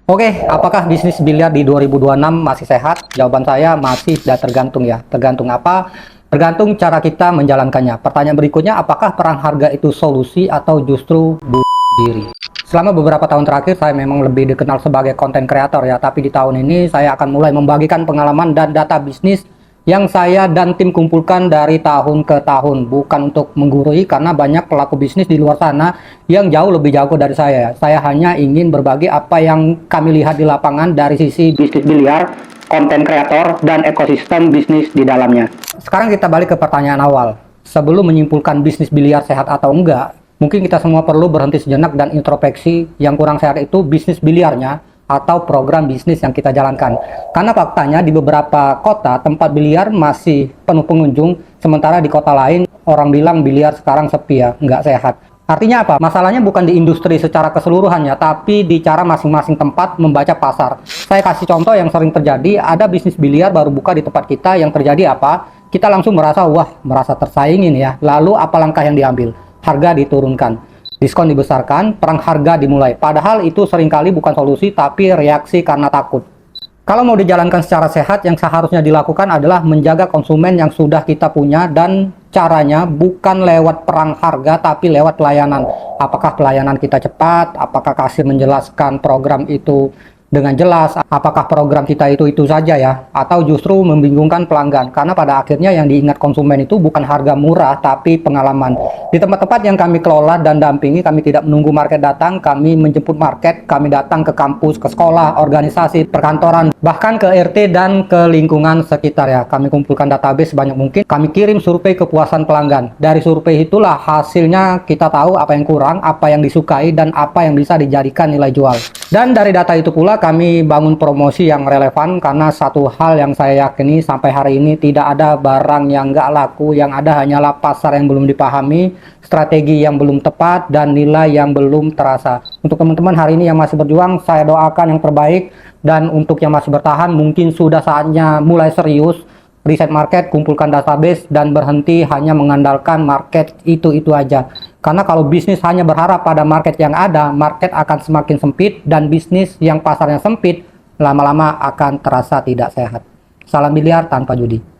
Oke, apakah bisnis biliar di 2026 masih sehat? Jawaban saya masih dan tergantung ya. Tergantung apa? Tergantung cara kita menjalankannya. Pertanyaan berikutnya, apakah perang harga itu solusi atau justru diri? Selama beberapa tahun terakhir, saya memang lebih dikenal sebagai konten kreator ya. Tapi di tahun ini, saya akan mulai membagikan pengalaman dan data bisnis yang saya dan tim kumpulkan dari tahun ke tahun, bukan untuk menggurui karena banyak pelaku bisnis di luar sana yang jauh lebih jago dari saya. Saya hanya ingin berbagi apa yang kami lihat di lapangan dari sisi bisnis biliar, konten kreator, dan ekosistem bisnis di dalamnya. Sekarang kita balik ke pertanyaan awal. Sebelum menyimpulkan bisnis biliar sehat atau enggak, mungkin kita semua perlu berhenti sejenak dan introspeksi. Yang kurang sehat itu bisnis biliarnya atau program bisnis yang kita jalankan. Karena faktanya di beberapa kota tempat biliar masih penuh pengunjung, sementara di kota lain orang bilang biliar sekarang sepi ya, nggak sehat. Artinya apa? Masalahnya bukan di industri secara keseluruhannya, tapi di cara masing-masing tempat membaca pasar. Saya kasih contoh yang sering terjadi, ada bisnis biliar baru buka di tempat kita, yang terjadi apa? Kita langsung merasa, wah, merasa tersaingin ya. Lalu apa langkah yang diambil? Harga diturunkan. Diskon dibesarkan, perang harga dimulai. Padahal itu seringkali bukan solusi, tapi reaksi karena takut. Kalau mau dijalankan secara sehat, yang seharusnya dilakukan adalah menjaga konsumen yang sudah kita punya, dan caranya bukan lewat perang harga, tapi lewat pelayanan. Apakah pelayanan kita cepat? Apakah kasir menjelaskan program itu dengan jelas? Apakah program kita itu saja ya? Atau justru membingungkan pelanggan? Karena pada akhirnya yang diingat konsumen itu bukan harga murah, tapi pengalaman. Di tempat-tempat yang kami kelola dan dampingi, kami tidak menunggu market datang, kami menjemput market, kami datang ke kampus, ke sekolah, organisasi, perkantoran, bahkan ke RT dan ke lingkungan sekitar ya. Kami kumpulkan database sebanyak mungkin, kami kirim survei kepuasan pelanggan. Dari survei itulah hasilnya kita tahu apa yang kurang, apa yang disukai, dan apa yang bisa dijadikan nilai jual. Dan dari data itu pula kami bangun promosi yang relevan, karena satu hal yang saya yakini sampai hari ini tidak ada barang yang nggak laku, yang ada hanyalah pasar yang belum dipahami, strategi yang belum tepat, dan nilai yang belum terasa. Untuk teman-teman hari ini yang masih berjuang, saya doakan yang terbaik, dan untuk yang masih bertahan mungkin sudah saatnya mulai serius riset market, kumpulkan database, dan berhenti hanya mengandalkan market itu aja. Karena kalau bisnis hanya berharap pada market yang ada, market akan semakin sempit, dan bisnis yang pasarnya sempit lama-lama akan terasa tidak sehat. Salam biliar tanpa judi.